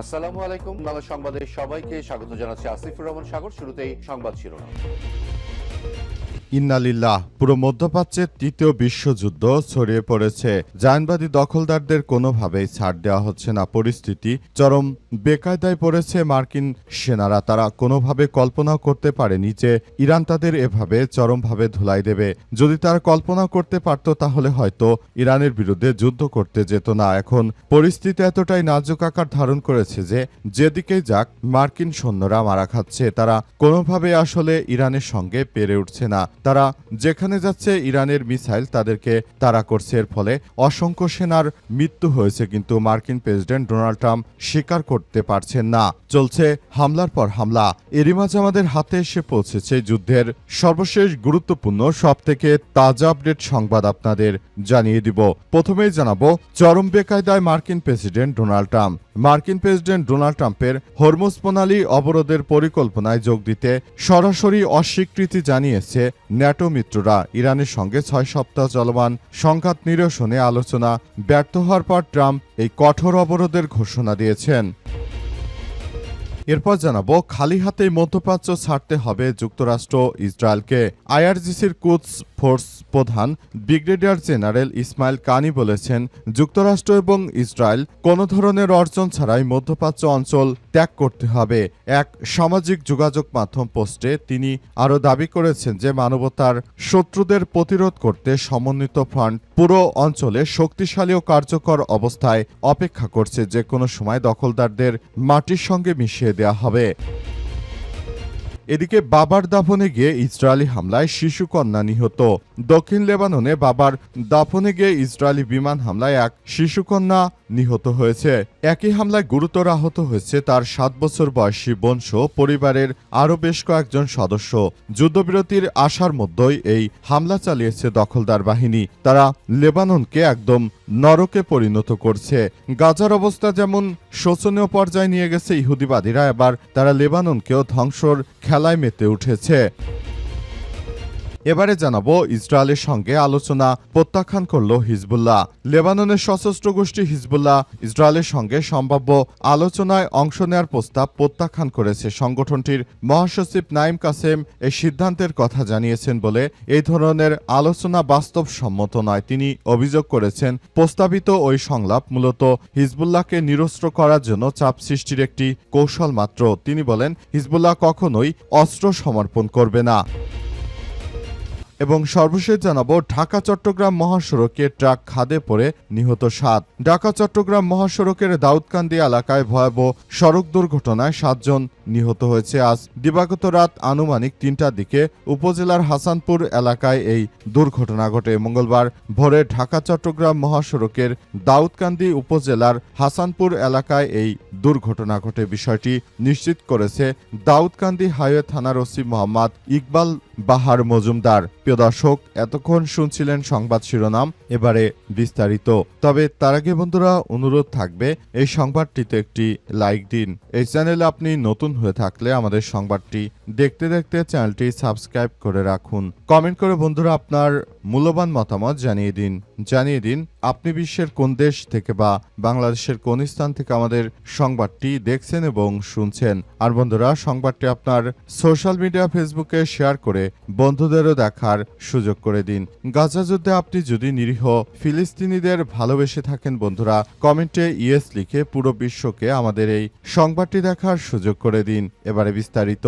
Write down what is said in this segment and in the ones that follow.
আসসালামু আলাইকুম। বাংলা সংবাদে সবাইকে স্বাগত জানাচ্ছি আসিফুর রহমান সাগর। শুরুতেই সংবাদ শিরোনাম। ইন্নালিল্লাহ। পুরো মধ্যপ্রাচ্যের তৃতীয় বিশ্বযুদ্ধ ছড়িয়ে পড়েছে। জায়নবাদী দখলদারদের কোনোভাবেই ছাড় দেওয়া হচ্ছে না। পরিস্থিতি চরম বেকায়দায় পড়েছে মার্কিন সেনারা। তারা কোনোভাবে কল্পনাও করতে পারেনি যে ইরান তাদের এভাবে চরমভাবে ধুলাই দেবে। যদি তারা কল্পনা করতে পারত তাহলে হয়তো ইরানের বিরুদ্ধে যুদ্ধ করতে যেত না। এখন পরিস্থিতি এতটাই নাজুক আকার ধারণ করেছে যে যেদিকেই যাক মার্কিন সৈন্যরা মারা খাচ্ছে। তারা কোনোভাবে আসলে ইরানের সঙ্গে পেরে উঠছে না। তারা যেখানে যাচ্ছে ইরানের মিসাইল তাদেরকে তাড়া করছে। এর ফলে অসংখ্য সেনার মৃত্যু হয়েছে, কিন্তু মার্কিন প্রেসিডেন্ট ডোনাল্ড ট্রাম্প স্বীকার করতে পারছেন না। চলছে হামলার পর হামলা। এরই মাঝে আমাদের হাতে এসে পৌঁছেছে যুদ্ধের সর্বশেষ গুরুত্বপূর্ণ সবথেকে তাজা আপডেট সংবাদ আপনাদের জানিয়ে দিব। প্রথমেই জানাবো চরম বেকায়দায় মার্কিন প্রেসিডেন্ট ডোনাল্ড ট্রাম্প। মার্কিন প্রেসিডেন্ট ডোনাল্ড ট্রাম্পের হরমুজ প্রণালী অবরোধের পরিকল্পনায় যোগ দিতে সরাসরি অস্বীকৃতি জানিয়েছে ন্যাটো মিত্ররা। ইরানের সঙ্গে 6 সপ্তাহ চলমান সংঘাত নিরসনে আলোচনা ব্যর্থ হওয়ার পর ট্রাম্প এই কঠোর অবরোধের ঘোষণা দিয়েছেন। এরপর জানাবো খালি হাতেই মধ্যপ্রাচ্য ছাড়তে হবে যুক্তরাষ্ট্র ইসরায়েলকে। আইআরজিসির কুদস ফোর্স প্রধান ব্রিগেডিয়ার জেনারেল ইসমাইল কানি বলেছেন, যুক্তরাষ্ট্র এবং ইসরায়েল কোনো ধরনের অর্জন ছাড়াই মধ্যপ্রাচ্য অঞ্চল ত্যাগ করতে হবে। এক সামাজিক যোগাযোগ মাধ্যম পোস্টে তিনি আরও দাবি করেছেন যে মানবতার শত্রুদের প্রতিরোধ করতে সমন্বিত ফ্রন্ট পুরো অঞ্চলে শক্তিশালী ও কার্যকর অবস্থায় অপেক্ষা করছে। যে কোনো সময় দখলদারদের মাটির সঙ্গে মিশিয়ে দেওয়া হবে। এদিকে বাবার দাফনে গিয়ে ইসরায়েলি হামলায় শিশুকন্যা নিহত। দক্ষিণ লেবাননে বাবার দাফনে গিয়ে ইসরায়েলি বিমান হামলায় এক শিশুকন্যা নিহত হয়েছে। একই হামলায় গুরুতর আহত হয়েছে তার 7 বছর বয়সী বোনসহ পরিবারের আরও বেশ কয়েকজন সদস্য। যুদ্ধবিরতির আশার মধ্যেই এই হামলা চালিয়েছে দখলদার বাহিনী। তারা লেবাননকে একদম নরকে পরিণত করছে। গাজার অবস্থা যেমন শোচনীয় পর্যায়ে নিয়ে গেছে ইহুদিবাদীরা, এবার তারা লেবাননকেও ধ্বংসর খেলায় মেতে উঠেছে। এবারে জানাবো ইসরায়েলের সঙ্গে আলোচনা প্রত্যাখ্যান করল হিজবুল্লাহ। লেবাননের সশস্ত্র গোষ্ঠী হিজবুল্লাহ ইসরায়েলের সঙ্গে সম্ভাব্য আলোচনায় অংশ নেওয়ার প্রস্তাব প্রত্যাখ্যান করেছে। সংগঠনটির মহাসচিব নাইম কাসেম এই সিদ্ধান্তের কথা জানিয়েছেন বলে এই ধরনের আলোচনা বাস্তবসম্মত নয়। তিনি অভিযোগ করেছেন, প্রস্তাবিত ওই সংলাপ মূলত হিজবুল্লাহকে নিরস্ত্র করার জন্য চাপ সৃষ্টির একটি কৌশল মাত্র। তিনি বলেন, হিজবুল্লাহ কখনোই অস্ত্র সমর্পণ করবে না। এবং সর্বশেষ জানাবো ঢাকা চট্টগ্রাম মহাসড়কে ট্রাক খাদে পড়ে নিহত 7। ঢাকা চট্টগ্রাম মহাসড়কের দাউদকান্দি এলাকায় ভয়াবহ সড়ক দুর্ঘটনায় 7 জন নিহত হয়েছে। আজ দিবাগত রাত আনুমানিক 3টার দিকে উপজেলার হাসানপুর এলাকায় এই দুর্ঘটনা ঘটে। মঙ্গলবার ভোরে ঢাকা চট্টগ্রাম মহাসড়কের দাউদকান্দি উপজেলার হাসানপুর এলাকায় এই দুর্ঘটনা ঘটে। বিষয়টি নিশ্চিত করেছে দাউদকান্দি হাইওয়ে থানার ওসি মোহাম্মদ ইকবাল বাহার মজুমদার। প্রিয় দর্শক, এতক্ষণ শুনছিলেন সংবাদ শিরোনাম, এবারে বিস্তারিত। তবে তার আগে বন্ধুরা অনুরোধ থাকবে এই সংবাদটিতে একটি লাইক দিন। এই চ্যানেলে আপনি নতুন হয়ে থাকলে আমাদের সংবাদটি দেখতে দেখতে চ্যানেলটি সাবস্ক্রাইব করে রাখুন। কমেন্ট করে বন্ধুরা আপনার মূল্যবান মতামত জানিয়ে দিন আপনি বিশ্বের কোন দেশ থেকে বা বাংলাদেশের কোন স্থান থেকে আমাদের সংবাদটি দেখছেন এবং শুনছেন। আর বন্ধুরা সংবাদটি আপনার সোশ্যাল মিডিয়া ফেসবুকে শেয়ার করে বন্ধুদেরও দেখার সুযোগ করে দিন। গাজা যুদ্ধে আপনি যদি নিরীহ ফিলিস্তিনিদের ভালোবেসে থাকেন বন্ধুরা, কমেন্টে ইয়েস লিখে পুরো বিশ্বকে আমাদের এই সংবাদটি দেখার সুযোগ করে দিন। এবারে বিস্তারিত।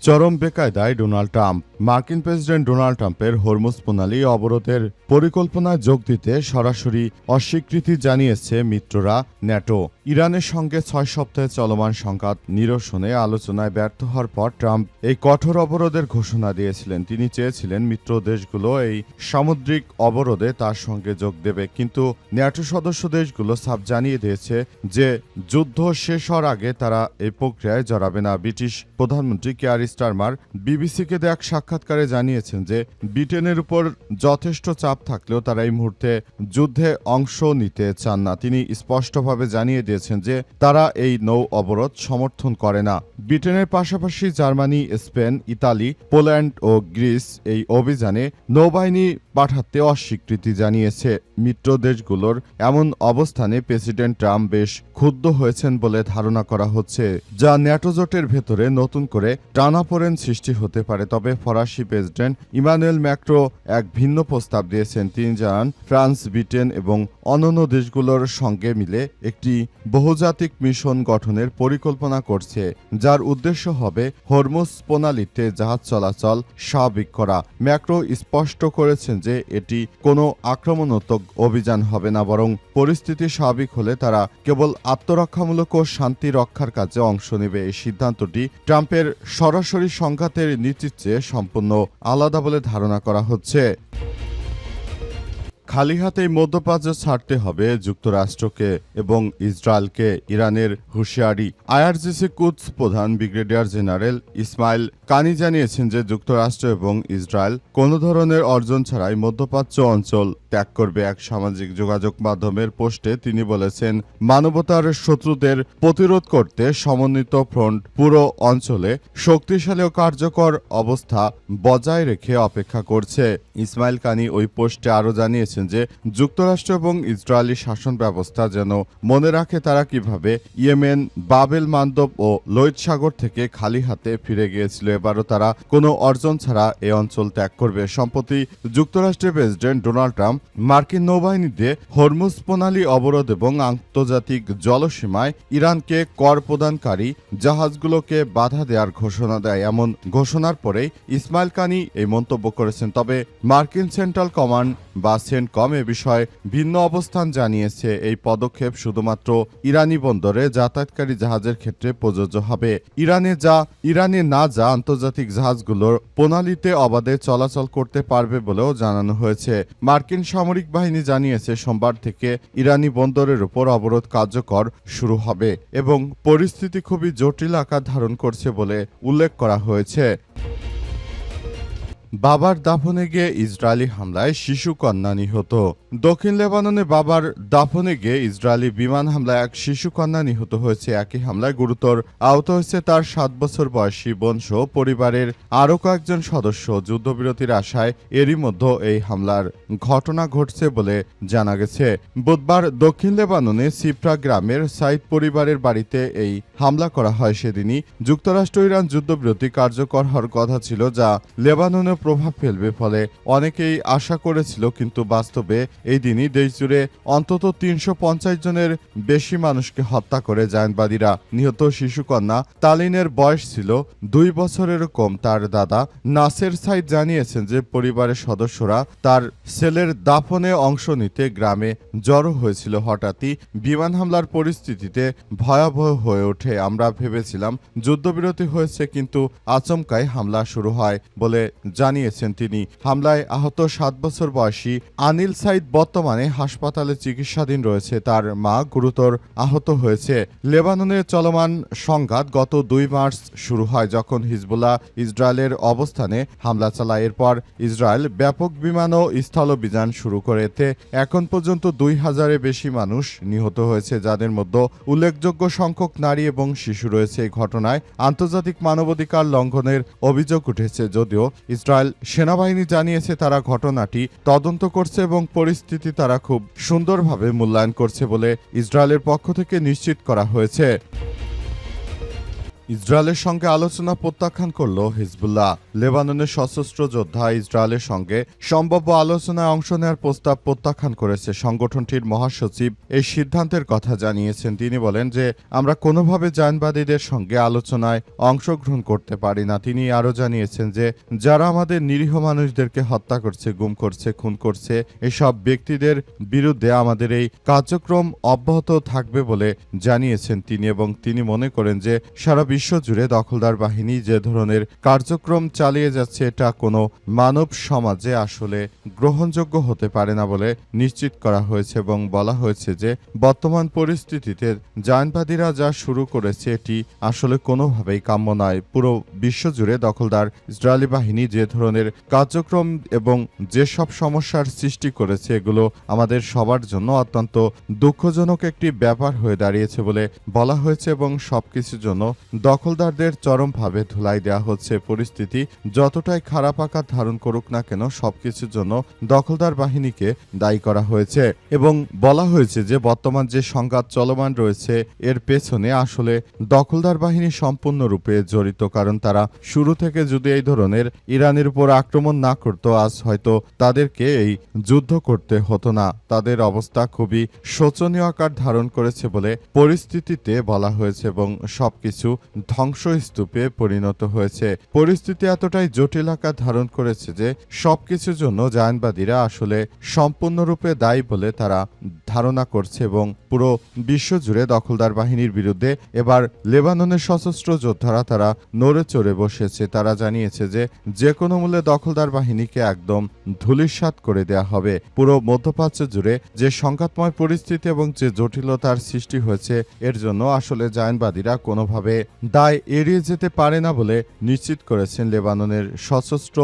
চরম বেকায়দায় ডোনাল্ড ট্রাম্প। মার্কিন প্রেসিডেন্ট ডোনাল্ড ট্রাম্পের হরমুজ প্রণালী অবরোধের পরিকল্পনায় যোগ দিতে সরাসরি অস্বীকৃতি জানিয়েছে মিত্ররা ন্যাটো। ইরানের সঙ্গে 6 সপ্তাহে চলমান সংঘাত নিরসনে আলোচনায় ব্যর্থ হওয়ার পর ট্রাম্প এই কঠোর অবরোধের ঘোষণা দিয়েছিলেন। তিনি চেয়েছিলেন মিত্র দেশগুলো এই সামুদ্রিক অবরোধে তার সঙ্গে যোগ দেবে, কিন্তু ন্যাটো সদস্য দেশগুলো সাফ জানিয়ে দিয়েছে যে যুদ্ধ শেষ হওয়ার আগে তারা এই প্রক্রিয়ায় জড়াবে না। ব্রিটিশ প্রধানমন্ত্রী কেয়ার স্টারমার বিবিসিকে দেয়া সাক্ষাৎকারে জানিয়েছেন যে ব্রিটেনের উপর যথেষ্ট চাপ থাকলেও তারা এই মুহূর্তে যুদ্ধে অংশ নিতে চান না। তিনি স্পষ্টভাবে জানিয়ে দিয়েছেন দিয়েছেন যে তারা এই নৌ অবরোধ সমর্থন করে না। ব্রিটেনের পাশাপাশি জার্মানি, স্পেন, ইতালি, পোল্যান্ড ও গ্রিস এই অভিযানে নৌবাহিনী পাঠাতে অস্বীকৃতি জানিয়েছে। মিত্র দেশগুলোর এমন অবস্থানে প্রেসিডেন্ট ট্রাম্প বেশ ক্ষুব্ধ হয়েছেন বলে ধারণা করা হচ্ছে, যা ন্যাটো জোটের ভেতরে নতুন করে টানাপোড়েন সৃষ্টি হতে পারে। তবে ফরাসি প্রেসিডেন্ট ইমানুয়েল ম্যাক্রো এক ভিন্ন প্রস্তাব দিয়েছেন। তিনি জানান, ফ্রান্স, ব্রিটেন এবং অন্যান্য দেশগুলোর সঙ্গে মিলে একটি বহুজাতিক মিশন গঠনের পরিকল্পনা করছে, যার উদ্দেশ্য হবে হরমুজ প্রণালীতে জাহাজ চলাচল স্বাভাবিক করা। ম্যাক্রো স্পষ্ট করেছেন যে এটি কোনো আক্রমণাত্মক অভিযান হবে না, বরং পরিস্থিতি স্বাভাবিক হলে তারা কেবল আত্মরক্ষামূলক ও শান্তি রক্ষার কাজে অংশ নেবে। এই সিদ্ধান্তটি ট্রাম্পের সরাসরি সংঘাতের নীতির চেয়ে সম্পূর্ণ আলাদা বলে ধারণা করা হচ্ছে। খালি হাতেই মধ্যপ্রাচ্য ছাড়তে হবে যুক্তরাষ্ট্রকে এবং ইসরায়েলকে, ইরানের হুঁশিয়ারি। আইআরজিসি কুদস প্রধান ব্রিগেডিয়ার জেনারেল ইসমাইল কানি জানিয়েছেন যে যুক্তরাষ্ট্র এবং ইসরায়েল কোনো ধরনের অর্জন ছাড়াই মধ্যপ্রাচ্য অঞ্চল ত্যাগ করবে। এক সামাজিক যোগাযোগ মাধ্যমের পোস্টে তিনি বলেছেন, মানবতার শত্রুদের প্রতিরোধ করতে সমন্বিত ফ্রন্ট পুরো অঞ্চলে শক্তিশালী ও কার্যকর অবস্থা বজায় রেখে অপেক্ষা করছে। ইসমাইল কানি ওই পোস্টে আরও জানিয়েছেন যে যুক্তরাষ্ট্র এবং ইসরায়েলি শাসন ব্যবস্থা যেন মনে রাখে তারা কিভাবে ইয়েমেন, বাবেল মান্দব ও লোহিত সাগর থেকে খালি হাতে ফিরে গিয়েছিল। এবারও তারা কোনো অর্জন ছাড়া এ অঞ্চল ত্যাগ করবে। সম্প্রতি যুক্তরাষ্ট্রের প্রেসিডেন্ট ডোনাল্ড ট্রাম্প মার্কিন নৌবাহিনীতে হরমুজ প্রণালী অবরোধ এবং আন্তর্জাতিক জলসীমায় ইরানকে কর প্রদানকারী জাহাজগুলোকে বাধা দেওয়ার ঘোষণা দেয়। এমন ঘোষণার পরেই ইসমাইল কানি এই মন্তব্য করেছেন। তবে মার্কিন সেন্ট্রাল কমান্ড বা সেন্টকম এ বিষয়ে ভিন্ন অবস্থান জানিয়েছে। এই পদক্ষেপ শুধুমাত্র ইরানি বন্দরে যাতায়াতকারী জাহাজের ক্ষেত্রে প্রযোজ্য হবে। ইরানে না যা আন্তর্জাতিক জাহাজগুলোর প্রণালীতে অবাধে চলাচল করতে পারবে বলেও জানানো হয়েছে। মার্কিন সামরিক বাহিনী জানিয়েছে সোমবার থেকে ইরানি বন্দরের উপর অবরোধ কার্যকর শুরু হবে এবং পরিস্থিতি খুবই জটিল আকার ধারণ করছে বলে উল্লেখ করা হয়েছে। বাবার দাফনে গিয়ে ইসরায়েলি হামলায় শিশু কন্যা নিহত। দক্ষিণ লেবাননে বাবার দাফনে গিয়ে ইসরায়েলি বিমান হামলায় এক শিশু কন্যা নিহত হয়েছে। একই হামলায় গুরুতর আহত হয়েছে তার 7 বছর বয়সী বোন সহ পরিবারের আরও কয়েকজন সদস্য। যুদ্ধবিরতির আশায় এরই মধ্যে এই হামলার ঘটনা ঘটছে বলে জানা গেছে। বুধবার দক্ষিণ লেবাননে সিপ্রা গ্রামের সাইদ পরিবারের বাড়িতে এই হামলা করা হয়। সেদিনই যুক্তরাষ্ট্র ইরান যুদ্ধবিরতি কার্যকর হওয়ার কথা ছিল, যা লেবাননে প্রভাব ফেলবে। ফলে অনেকেই আশা করেছিল, কিন্তু বাস্তবে এই দিনই দেশজুড়ে অন্তত 350 জনের বেশি মানুষকে হত্যা করে জায়নবাদীরা। নিহত শিশুকন্যা তালিনের বয়স ছিল 2 বছরেরও কম। তার দাদা নাসের সাইদ জানিয়েছেন যে পরিবারের সদস্যরা তার ছেলের দাফনে অংশ নিতে গ্রামে জড়ো হয়েছিল। হঠাৎই বিমান হামলার পরিস্থিতিতে ভয়াবহ হয়ে ওঠে। আমরা ভেবেছিলাম যুদ্ধবিরতি হয়েছে, কিন্তু আচমকাই হামলা শুরু হয় বলে জানিয়েছেন তিনি। হামলায় আহত 7 বছর বয়সী আনিল সাইদ বর্তমানে হাসপাতালে চিকিৎসাধীন রয়েছে। তার মা গুরুতর আহত হয়েছে। লেবাননের চলমান সংঘাত গত 2 মার্চ শুরু হয়, যখন হিজবুল্লাহ ইসরায়েলের অবস্থানে হামলা চালায়। এরপর ইসরায়েল ব্যাপক বিমান ও স্থলাভিযান শুরু করে। এতে এখন পর্যন্ত 2000-এর বেশি মানুষ নিহত হয়েছে, যাদের মধ্যে উল্লেখযোগ্য সংখ্যক নারী এবং শিশু রয়েছে। এই ঘটনায় আন্তর্জাতিক মানবাধিকার লঙ্ঘনের অভিযোগ উঠেছে। যদিও ইসরায়েল সেনাবাহিনী জানিয়েছে তারা ঘটনাটি তদন্ত করছে এবং পরিস্থিতি তারা খুব সুন্দরভাবে মূল্যায়ন করছে বলে ইসরায়েলের পক্ষ থেকে নিশ্চিত করা হয়েছে। ইসরায়েলের সঙ্গে আলোচনা প্রত্যাখ্যান করল হিজবুল্লাহ। লেবাননের সশস্ত্র যোদ্ধা ইসরায়েলের সঙ্গে সম্ভাব্য আলোচনায় অংশ নেওয়ার প্রস্তাব প্রত্যাখ্যান করেছে। সংগঠনটির মহাসচিব এই সিদ্ধান্তের কথা জানিয়েছেন। তিনি বলেন যে আমরা কোনোভাবে জায়নবাদীদের সঙ্গে আলোচনায় অংশগ্রহণ করতে পারি না। তিনি আরও জানিয়েছেন যে যারা আমাদের নিরীহ মানুষদেরকে হত্যা করছে, গুম করছে, খুন করছে, এসব ব্যক্তিদের বিরুদ্ধে আমাদের এই কার্যক্রম অব্যাহত থাকবে বলে জানিয়েছেন তিনি। এবং তিনি মনে করেন যে সারা বিশ্বজুড়ে দখলদার বাহিনী যে ধরনের কার্যক্রম চালিয়ে যাচ্ছে এটা কোনো মানব সমাজে আসলে গ্রহণযোগ্য হতে পারে না বলে নিশ্চিত করা হয়েছে এবং বলা হয়েছে যে বর্তমান পরিস্থিতিতে জায়নবাদীরা যা শুরু করেছে এটি আসলে কোনোভাবেই কাম্য নয়। পুরো বিশ্বজুড়ে দখলদার ইসরায়েলি বাহিনী যে ধরনের কার্যক্রম এবং যেসব সমস্যার সৃষ্টি করেছে এগুলো আমাদের সবার জন্য অত্যন্ত দুঃখজনক একটি ব্যাপার হয়ে দাঁড়িয়েছে বলে বলা হয়েছে এবং সবকিছুর জন্য দখলদারদের চরমভাবে ধুলাই দেওয়া হচ্ছে। পরিস্থিতি যতটাই খারাপ আকার ধারণ করুক না কেন সবকিছুর জন্য দখলদার বাহিনীকে দায়ী করা হয়েছে এবং বলা হয়েছে যে বর্তমান যে সংঘাত চলমান রয়েছে এর পেছনে আসলে দখলদার বাহিনী সম্পূর্ণরূপে জড়িত, কারণ তারা শুরু থেকে যদি এই ধরনের ইরানের উপর আক্রমণ না করতো আজ হয়তো তাদেরকে এই যুদ্ধ করতে হতো না। তাদের অবস্থা খুবই শোচনীয় আকার ধারণ করেছে বলে পরিস্থিতিতে বলা হয়েছে এবং সবকিছু ধ্বংসস্তূপে পরিণত হয়েছে। পরিস্থিতি এতটাই জটিল আকার ধারণ করেছে যে সবকিছুর জন্য জায়নবাদীরা আসলে সম্পূর্ণরূপে দায়ী বলে তারা ধারণা করছে এবং পুরো বিশ্বজুড়ে দখলদার বাহিনীর বিরুদ্ধে এবার লেবাননের সশস্ত্র যোদ্ধারা তারা নড়ে চড়ে বসেছে। তারা জানিয়েছে যে কোনো মূল্যে দখলদার বাহিনীকে একদম ধূলিসাৎ করে দেয়া হবে। পুরো মধ্যপ্রাচ্য জুড়ে যে সংঘাতময় পরিস্থিতি এবং যে জটিলতার সৃষ্টি হয়েছে এর জন্য আসলে জায়নবাদীরা কোনোভাবে দায় এড়িয়ে যেতে পারে না বলে নিশ্চিত করেছেন লেবাননের সশস্ত্র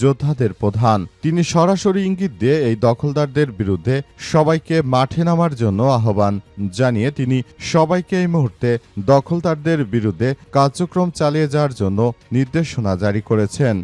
যোদ্ধাদের প্রধান। তিনি সরাসরি ইঙ্গিত দিয়ে এই দখলদারদের বিরুদ্ধে সবাইকে মাঠে নামার জন্য আহ্বান জানিয়ে তিনি সবাইকে এই মুহূর্তে দখলদারদের বিরুদ্ধে কার্যক্রম চালিয়ে যাওয়ার জন্য নির্দেশনা জারি করেছেন।